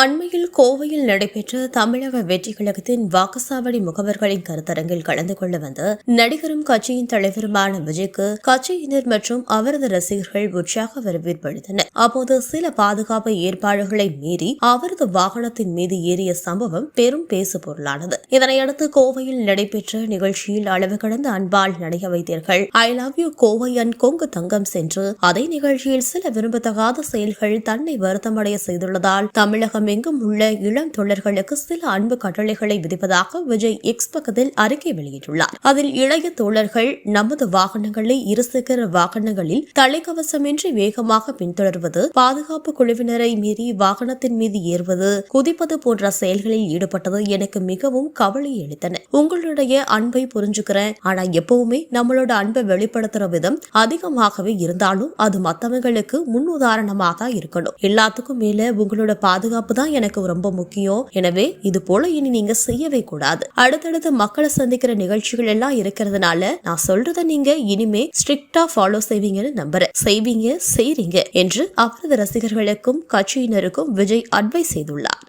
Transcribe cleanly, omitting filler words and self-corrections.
அண்மையில் கோவையில் நடைபெற்ற தமிழக வெற்றிக் கழகத்தின் வாக்குச்சாவடி முகவர்களின் கருத்தரங்கில் கலந்து கொள்ள வந்த நடிகரும் கட்சியின் தலைவருமான விஜய்க்கு கட்சியினர் மற்றும் அவரது ரசிகர்கள் உற்சாக வரவேற்பு அளித்தனர். அப்போது சில பாதுகாப்பு ஏற்பாடுகளை மீறி அவரது வாகனத்தின் மீது ஏறிய சம்பவம் பெரும் பேசு பொருளானது. இதனையடுத்து கோவையில் நடைபெற்ற நிகழ்ச்சியில் அளவு கடந்த அன்பால் நடிக வைத்தீர்கள், I love you Kovai and Kongu Thangam சென்று அதே நிகழ்ச்சியில் சில விரும்பத்தகாத செயல்கள் தன்னை வருத்தமடைய செய்துள்ளதால் தமிழகம் எங்கும் உள்ள இளம் தோழர்களுக்கு சில அன்பு கட்டளைகளை விதிப்பதாக விஜய் எக்ஸ் பக்கத்தில் அறிக்கை வெளியிட்டுள்ளார். அதில் இளைய தோழர்கள் நமது வாகனங்களை இருசக்கர வாகனங்களில் தலைக்கவசமின்றி வேகமாக பின்தொடர்வது, பாதுகாப்பு குழுவினரை மீறி வாகனத்தின் மீது ஏறுவது, குதிப்பது போன்ற செயல்களில் ஈடுபட்டது எனக்கு மிகவும் கவலை அளித்தன. உங்களுடைய அன்பை புரிஞ்சுக்கிறேன், ஆனா எப்பவுமே நம்மளோட அன்பை வெளிப்படுத்துற விதம் அதிகமாகவே இருந்தாலும் அது மத்தவங்களுக்கு முன்னுதாரணமாக தான் இருக்கணும். எல்லாத்துக்கும் மேல உங்களோட பாதுகாப்பு தான் எனக்கு ரொம்ப முக்கியம். எனவே இது போல இனி நீங்க செய்யவே கூடாது. அடுத்தடுத்து மக்களை சந்திக்கிற நிகழ்ச்சிகள் எல்லாம் இருக்கிறதுனால நான் சொல்றத நீங்க இனிமே ஸ்ட்ரிக்டா ஃபாலோ செய்வீங்கன்னு நம்புறேன். செய்வீங்க, செய்றீங்க என்று அவரது ரசிகர்களுக்கும் கட்சியினருக்கும் விஜய் அட்வைஸ் செய்துள்ளார்.